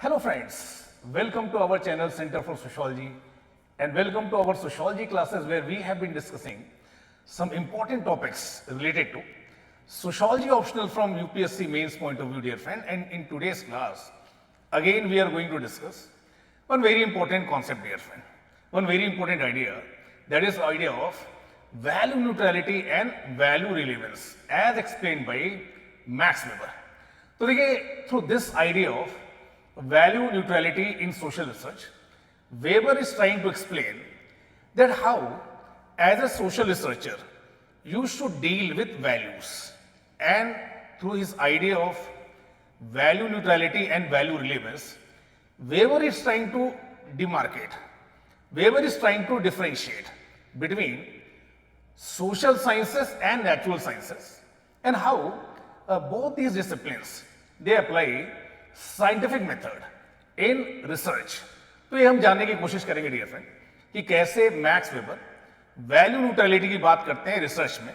Hello friends, welcome to our channel Center for Sociology and welcome to our sociology classes where we have been discussing some important topics related to sociology optional from UPSC mains point of view, dear friend. And in today's class, again we are going to discuss one very important concept, dear friend, one very important idea, that is the idea of value neutrality and value relevance as explained by Max Weber. तो देखिए, through this idea of value neutrality in social research, Weber is trying to explain that how, as a social researcher, you should deal with values. And through his idea of value neutrality and value relevance, Weber is trying to demarcate, Weber is trying to differentiate between social sciences and natural sciences, and how both these disciplines they apply scientific method in research. तो ये हम जानने की कोशिश करेंगे dear friend कि कैसे max weber value neutrality की बात करते हैं रिसर्च में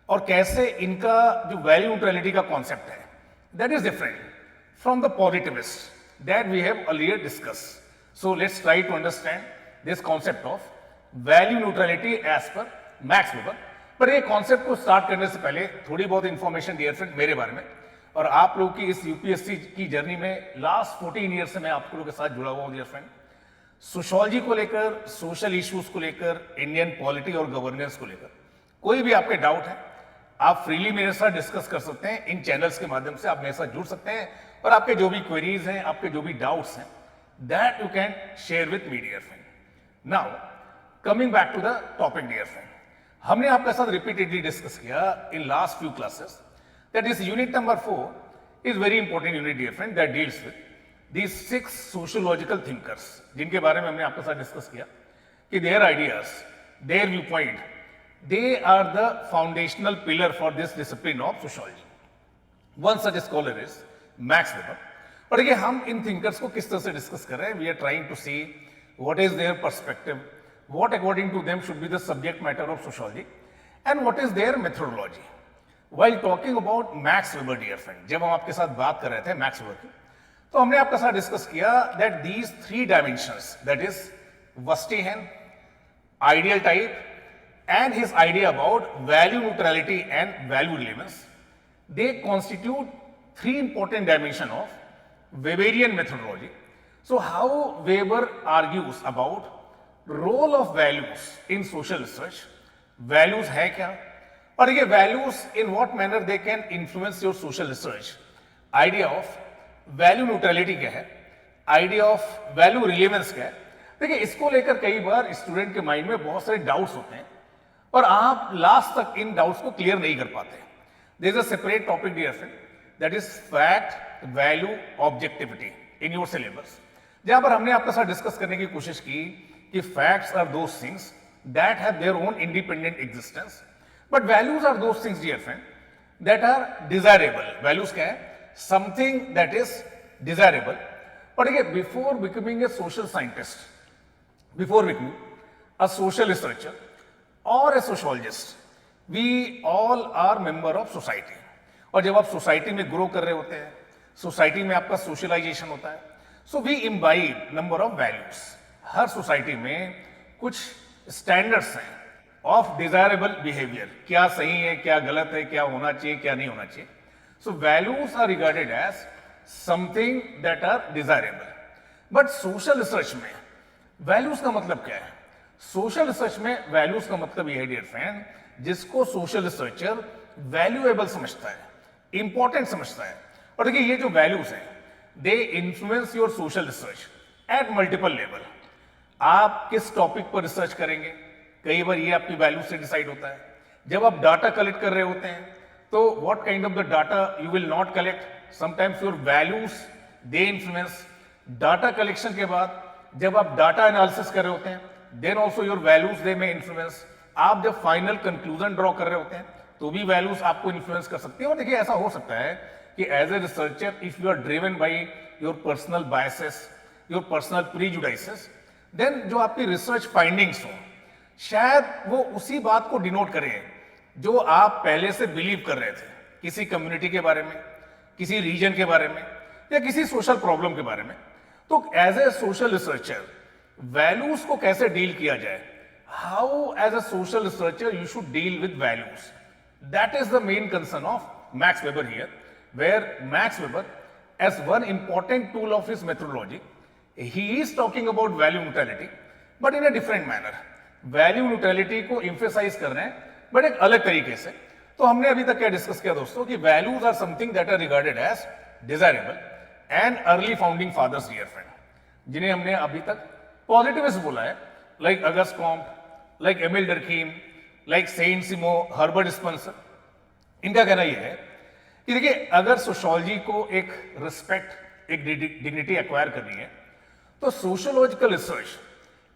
और कैसे इनका जो वैल्यू न्यूट्रलिटी का कॉन्सेप्ट है that is different from the positivist that we have earlier discuss. So let's try to understand this concept of value neutrality as per Max Weber. पर ये कॉन्सेप्ट को स्टार्ट करने से पहले थोड़ी बहुत इंफॉर्मेशन डियर फ्रेंड मेरे बारे में, और आप लोग की इस यूपीएससी की जर्नी में लास्ट 14 ईयर से मैं आप लोगों के साथ जुड़ा हुआ हूं डियर फ्रेंड। सोशोलॉजी को लेकर, सोशल इश्यूज को लेकर, इंडियन पॉलिटी और गवर्नेंस को लेकर कोई भी आपके डाउट है आप फ्रीली मेरे साथ डिस्कस कर सकते हैं। इन चैनल्स के माध्यम से आप मेरे साथ जुड़ सकते हैं और आपके जो भी क्वेरीज हैं, आपके जो भी डाउट्स हैं, that you can share with me dear friend. Now coming back to the topic dear friend, हमने आपके साथ रिपीटेडली डिस्कस किया in last few classes that is unit number 4 is very important unit dear friend that deals with these 6 sociological thinkers जिनके बारे में हमने आपके साथ डिस्कस किया कि their ideas, their viewpoint, they are the foundational pillar for this discipline of sociology. One such scholar is Max Weber. और देखिए हम इन thinkers को किस तरह से डिस्कस कर रहे हैं, we are trying to see what is their perspective, what according to them should be the subject matter of sociology and what is their methodology. While talking about Max Weber dear friend, जब हम आपके साथ बात कर रहे थे max weber की, तो हमने आपके साथ डिस्कस किया that these 3 dimensions, that is Verstehen, ideal type and his idea about value neutrality and value relevance, they constitute 3 important dimensions of Weberian methodology. So how Weber argues about role of values in social research, values है क्या, और ये values in what manner they can influence your social research, idea of value neutrality क्या है, idea of value relevance क्या है। देखिए इसको लेकर कई बार स्टूडेंट के माइंड में बहुत सारे डाउट्स होते हैं और आप लास्ट तक इन डाउट्स को क्लियर नहीं कर पाते। There is a separate topic dear friend that is fact value objectivity in your syllabus, जहां पर हमने आपके साथ डिस्कस करने की कोशिश की कि facts are those things that have their own independent existence, but values are those things dear friend that are desirable. values क्या है? Something that is desirable. और देखिए before becoming a social scientist, before becoming a social researcher or a sociologist, we all are member of society. और जब आप society में grow कर रहे होते हैं, सोसाइटी में आपका सोशलाइजेशन होता है, so we imbibe number of values. हर सोसाइटी में कुछ स्टैंडर्ड्स हैं ऑफ डिजायरेबल बिहेवियर, क्या सही है, क्या गलत है, क्या होना चाहिए, क्या नहीं होना चाहिए। So values are regarded as something that are desirable. But social research में वैल्यूज का मतलब क्या है? सोशल रिसर्च में वैल्यूज का मतलब यह है डियर फ्रेंड, जिसको सोशल रिसर्चर वैल्यूएबल समझता है, इंपॉर्टेंट समझता है। और देखिए ये जो वैल्यूज हैं they influence your social research at multiple level. आप किस टॉपिक पर रिसर्च करेंगे, कई बार ये आपकी वैल्यू से डिसाइड होता है। जब आप डाटा कलेक्ट कर रहे होते हैं तो what kind of the data you will not collect, sometimes your values they influence. Data collection के बाद जब आप डाटा एनालिसिस कर रहे होते हैं देन ऑल्सो योर वैल्यूज दे में इन्फ्लुएंस। आप जब फाइनल कंक्लूजन ड्रॉ कर रहे होते हैं तो भी वैल्यूज आपको इन्फ्लुएंस कर सकती है। और देखिए ऐसा हो सकता है कि as a researcher if you are driven by your personal biases, your personal prejudices, then जो आपकी रिसर्च फाइंडिंग्स हो शायद वो उसी बात को डिनोट करें जो आप पहले से बिलीव कर रहे थे किसी कम्युनिटी के बारे में, किसी रीजन के बारे में या किसी सोशल प्रॉब्लम के बारे में। तो as a social researcher values को कैसे डील किया जाए, how as a social researcher you should deal with values, that is the main concern of Max Weber here, where Max Weber as one important tool of his methodology, he is talking about value neutrality, but in a different manner. Value neutrality को emphasize कर रहे हैं, but एक अलग तरीके से. तो हमने अभी तक क्या डिस्कस किया दोस्तों कि values are something that are regarded as desirable and early founding fathers, dear friend, जिन्हें हमने अभी तक positivist बोला है, like Auguste Comte, like Emile Durkheim, like Saint-Simon, Herbert Spencer. इनका कहना यह है कि देखिए अगर सोशोलॉजी को एक रिस्पेक्ट, एक डिग्निटी एक्वायर करनी है तो sociological research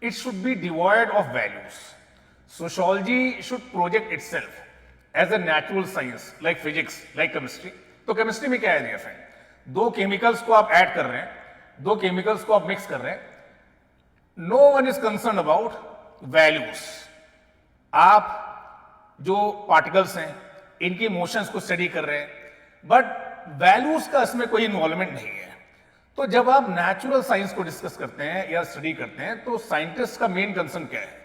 it should be devoid of values. Sociology should project itself as a natural science like physics, like chemistry. तो केमिस्ट्री में क्या है डियर फ्रेंड, दो केमिकल्स को आप ऐड कर रहे हैं, दो केमिकल्स को आप मिक्स कर रहे हैं, no one is concern about values. आप जो पार्टिकल्स हैं इनकी मोशंस को स्टडी कर रहे हैं, बट वैल्यूज का इसमें कोई इन्वॉल्वमेंट नहीं है. तो जब आप नेचुरल साइंस को डिस्कस करते हैं या स्टडी करते हैं तो साइंटिस्ट का मेन कंसर्न क्या है,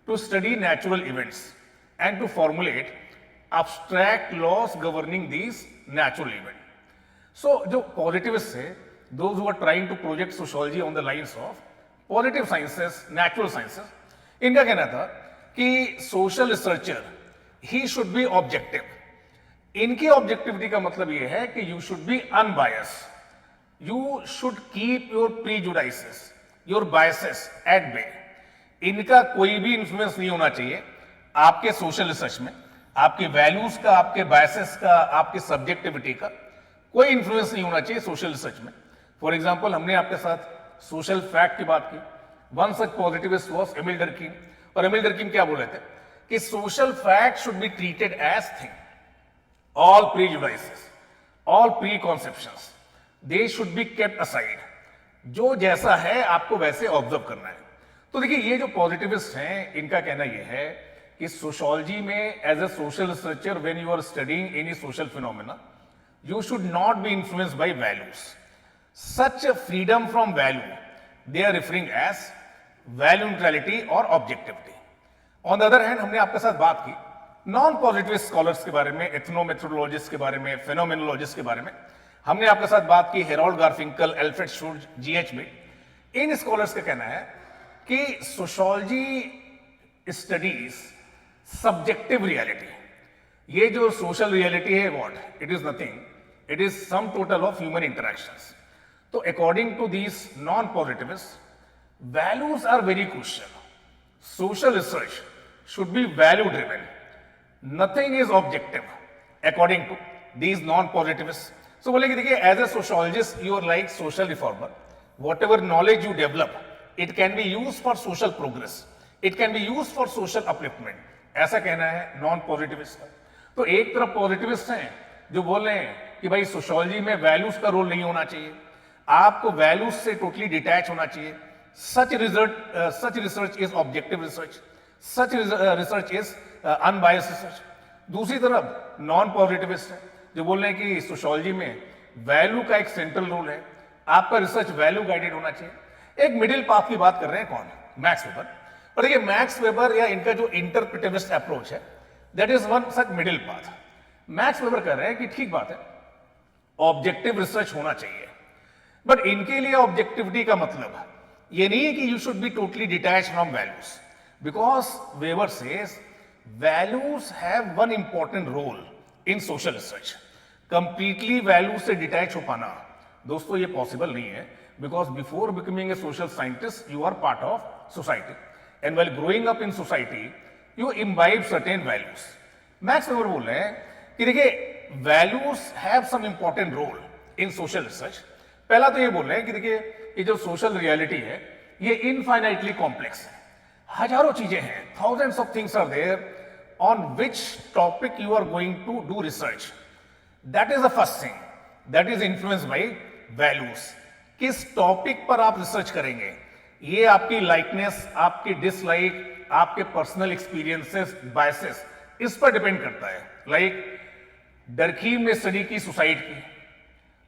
to study natural events and to formulate abstract laws governing these natural events. So जो positivists है, those who are trying to project sociology on the lines of positive sciences, natural sciences, इनका कहना था कि social researcher he should be objective. इनकी objectivity का मतलब यह है कि you should be unbiased, you should keep your prejudices, your biases at bay. इनका कोई भी इंफ्लुएंस नहीं होना चाहिए आपके सोशल रिसर्च में, आपके वैल्यूज का, आपके बायसेस का, आपके सब्जेक्टिविटी का कोई इंफ्लुएंस नहीं होना चाहिए सोशल रिसर्च में. फॉर एग्जाम्पल हमने आपके साथ सोशल फैक्ट की बात की. One such positivist was Emile Durkheim, और एमिल डर्कीम क्या बोल रहे थे कि social fact should be treated as thing. All prejudices, all preconceptions, they should be kept aside. जो जैसा है आपको वैसे ऑब्जर्व करना है. तो देखिए ये जो पॉजिटिविस्ट हैं इनका कहना यह है कि सोशोलॉजी में as a social researcher when you are studying any social phenomena you should not be influenced by values. Such a freedom from value they are referring as value neutrality or objectivity. On the other hand, हमने आपके साथ बात की non positivist scholars के बारे में, एथनोमेथोडोलॉजिस्ट के बारे में, फेनोमेनोलॉजिस्ट के बारे में. हमने आपके साथ बात की हेरोल्ड गारफिंकल, एल्फ्रेड शुल्ट्ज, जीएच में. इन स्कॉलर्स का कहना है कि सोशोलॉजी स्टडीज सब्जेक्टिव रियलिटी. ये जो सोशल रियलिटी है what it is nothing, it is sum total of human interactions. तो according to these non positivist values are very crucial. Social research should be value driven. Nothing is objective according to these non-positivists. So बोले कि देखिए as a sociologist you are like social reformer. Whatever knowledge you develop, it can be used for social progress. It can be used for social upliftment. ऐसा कहना है non-positivist का. तो एक तरफ positivists हैं जो बोल रहे हैं कि भाई सोशोलॉजी में वैल्यूज का रोल नहीं होना चाहिए, आपको वैल्यूज से टोटली डिटैच होना चाहिए. such research is objective research. Such research is unbiased research. दूसरी तरफ नॉन पॉजिटिविस्ट है जो बोल रहे हैं कि सोशोलॉजी में वैल्यू का एक सेंट्रल रोल है, आपका रिसर्च वैल्यू गाइडेड होना चाहिए. एक मिडिल पाथ की बात कर रहे हैं कौन, मैक्स वेबर. और देखिए मैक्स वेबर या इनका जो इंटरप्रिटिविस्ट अप्रोच है that is one such middle path. Max weber कह रहे हैं कि ठीक बात है ऑब्जेक्टिव रिसर्च होना चाहिए, बट इनके लिए ऑब्जेक्टिविटी का मतलब ये नहीं है कि you should be totally detach from values, because weber says values have one important role in social research. Completely values से डिटैच हो पाना दोस्तों ये पॉसिबल नहीं है, because before becoming a social scientist you are part of society and well growing up in society you imbibe certain values. Max Weber बोल रहे हैं कि देखिए values have some important role in social research. पहला तो ये बोल रहे हैं कि देखिए ये जो सोशल रियलिटी है ये इनफाइनाइटली कॉम्प्लेक्स है, हजारों चीजें हैं, thousands of things are there on which topic you are going to do research. That is the first thing that is influenced by values. किस टॉपिक पर आप रिसर्च करेंगे ये आपकी लाइकनेस, आपकी डिसलाइक, आपके पर्सनल एक्सपीरियंसेस, बायसेस इस पर डिपेंड करता है. लाइक डर्कीम ने स्टडी की सुसाइड की,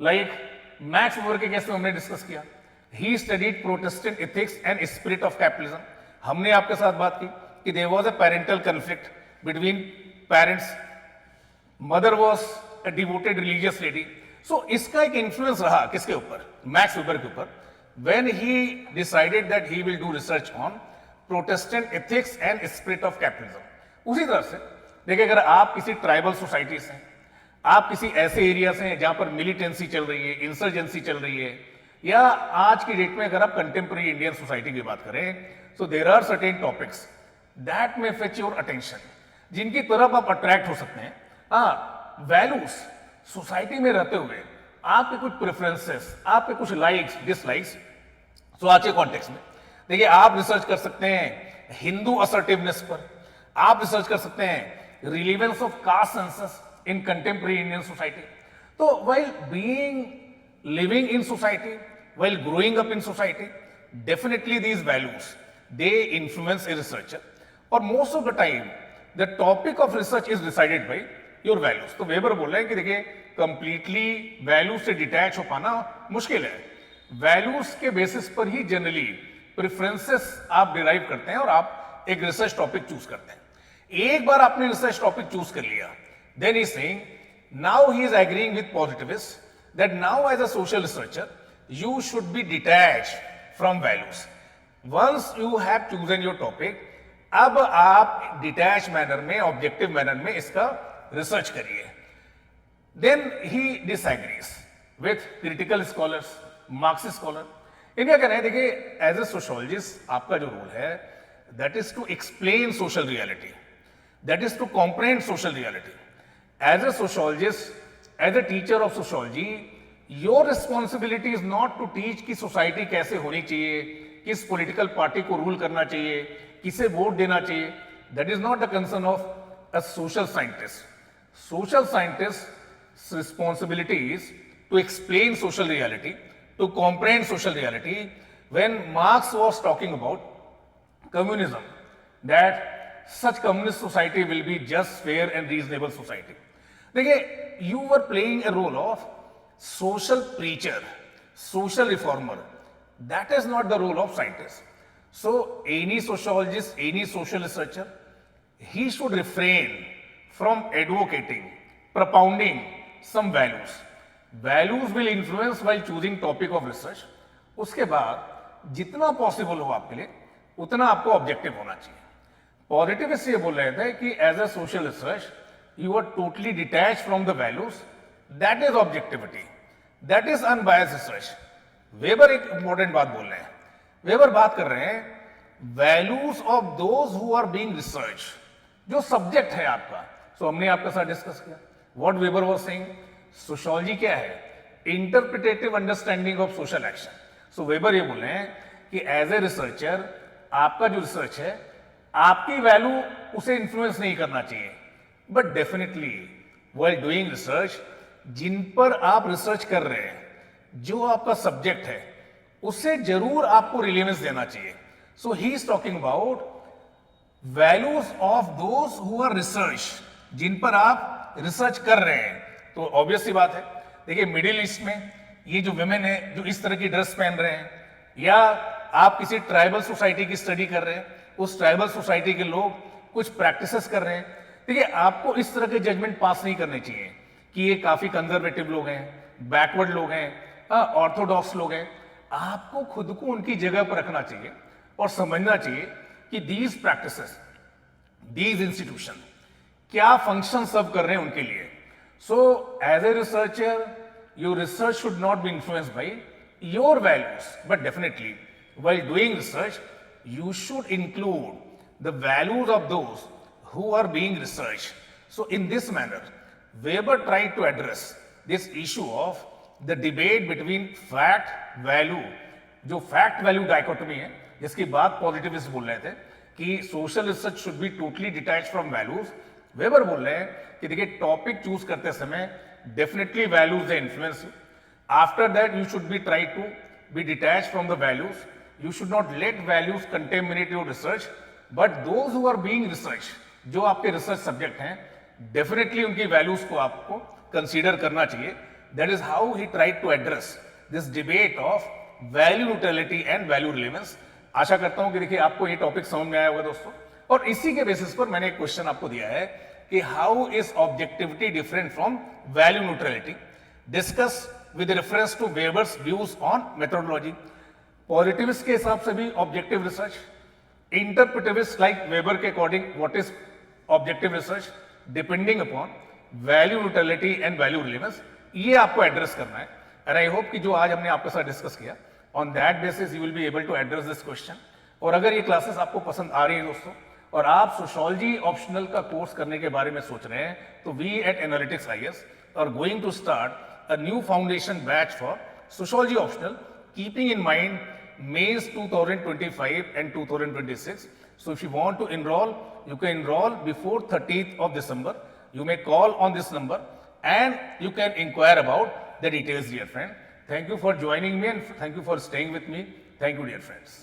लाइक मैक्स वेबर के केस में हमने डिस्कस किया ही studied Protestant ethics and spirit of capitalism. हमने आपके साथ बात की कि there was a parental conflict between parents, mother was a devoted religious lady. So इसका एक इन्फ्लुएंस रहा किसके ऊपर, मैक्स वेबर के ऊपर, when he decided that he will do research on Protestant ethics and spirit of capitalism. उसी तरह से देखिए, अगर आप किसी ट्राइबल सोसाइटी से, आप किसी ऐसे एरिया से हैं जहां पर मिलिटेंसी चल रही है, इंसर्जेंसी चल रही है, या आज की डेट में अगर आप कंटेम्प्रेरी इंडियन सोसाइटी की बात करें, so there are certain topics that may fetch your attention, जिनकी तरफ आप अट्रैक्ट हो सकते हैं। हाँ, वैल्यूज सोसाइटी में रहते हुए आपके कुछ प्रेफरेंसेस, आपके कुछ लाइक्स डिसलाइक्स। तो आज के कॉन्टेक्स्ट में देखिए, आप रिसर्च कर सकते हैं हिंदू असर्टिवनेस पर, आप रिसर्च कर सकते हैं relevance of caste census in contemporary Indian society. तो while being living in society, while growing up in society, definitely these values they influence a researcher, or most of the time the topic of research is decided by your values। तो weber बोल रहे हैं कि देखिए, completely values से detach हो पाना मुश्किल है। वैल्यूज के बेसिस पर ही जनरली प्रेफरेंसेस आप डिराइव करते हैं और आप एक रिसर्च टॉपिक चूज करते हैं। एक बार आपने रिसर्च टॉपिक चूज कर लिया, then he's saying now he is agreeing with positivists that now as a social researcher you should be detached from values। once you have chosen your topic, अब आप detach manner में, objective manner में इसका research करिए। then he disagrees with critical scholars, Marxist scholar. इनका कहना है, देखिए, एज ए सोशोलॉजिस्ट आपका जो रोल है that is to explain social reality, that is to comprehend social reality. As a sociologist, as a teacher of sociology, your responsibility is not to teach कि society कैसे होनी चाहिए, किस political party को rule करना चाहिए, किसे वोट देना चाहिए। That is not the concern of a social scientist. Social scientist responsibility is to explain social reality, to comprehend social reality. When Marx was talking about communism, that such communist society will be just, fair and reasonable society। देखिए, you were playing a role of social preacher, social reformer. That is not the role of scientist. So any sociologist, any social researcher, he should refrain from advocating, propounding some values। values will influence while choosing topic of research। उसके बाद जितना possible हो आपके लिए उतना आपको objective होना चाहिए। पॉजिटिविस्ट ये बोल रहे थे कि as a social research you are totally detached from the values, that is objectivity, that is unbiased research। Weber एक इंपॉर्टेंट बात बोल रहे हैं, वेबर बात कर रहे हैं values of those who are being research, जो सब्जेक्ट है आपका। सो हमने आपके साथ डिस्कस किया what Weber was saying, sociology क्या है, interpretative understanding of social action. So Weber ये बोल रहे हैं कि एज ए रिसर्चर आपका जो रिसर्च है, आपकी वैल्यू उसे इन्फ्लुएंस नहीं करना चाहिए, but definitely while doing research, जिन पर आप रिसर्च कर रहे हैं, जो आपका सब्जेक्ट है, उससे जरूर आपको रिलेवेंस देना चाहिए। So he is talking about values of those who are research, जिन पर आप रिसर्च कर रहे हैं। तो ऑब्वियस सी बात है, देखिए, मिडिल ईस्ट में ये जो विमेन है जो इस तरह की ड्रेस पहन रहे हैं, या आप किसी ट्राइबल सोसाइटी की स्टडी कर रहे हैं, उस ट्राइबल सोसाइटी के लोग कुछ प्रैक्टिसेस कर रहे हैं, देखिए, आपको इस तरह के जजमेंट पास नहीं करने चाहिए कि ये काफी कंजर्वेटिव लोग हैं, बैकवर्ड लोग हैं, ऑर्थोडॉक्स लोग हैं। आपको खुद को उनकी जगह पर रखना चाहिए और समझना चाहिए कि दीज प्रैक्टिसेस, दीज इंस्टीट्यूशन क्या फंक्शन सर्व कर रहे हैं उनके लिए। So as a researcher, your research should not be influenced by your values, but definitely while doing research you should include the values of those who are being researched। So in this manner, Weber tried to address this issue of the debate between fact value, जो fact value dichotomy है, जिसकी बात positivist बोल रहे थे कि social research should be totally detach from values. Weber बोल रहे हैं कि देखिए, टॉपिक चूज करते समय definitely values they influence you. After that you should be try to be detach from the values. You should not let values contaminate your research, but those who are being researched, जो आपके research subject हैं, definitely उनकी values को आपको consider करना चाहिए। That is how he tried to address this debate of value neutrality and value relevance. आशा करता हूं कि देखिए आपको ये टॉपिक समझ में आया होगा दोस्तों, और इसी के बेसिस पर मैंने एक क्वेश्चन आपको दिया है कि how is objectivity different from value neutrality, discuss with reference to Weber's views on methodology. Positivist के हिसाब से भी objective research, interpretivist like Weber के according what is objective research, depending upon value neutrality and value relevance, ये आपको address करना है। And I hope कि जो आज हमने आपके साथ डिस्कस किया, on that basis you will be able to address this question. और अगर ये क्लासेस आपको पसंद आ रही है दोस्तों, और आप सोशियोलॉजी ऑप्शनल का कोर्स करने के बारे में सोच रहे हैं, तो we at Analytics IAS are going to start a new foundation batch for sociology optional, keeping in mind May's 2025 and 2026. So if you want to enroll, you can enroll before 30th of December. You may call on this number and you can inquire about the details, dear friend. Thank you for joining me and thank you for staying with me. Thank you, dear friends.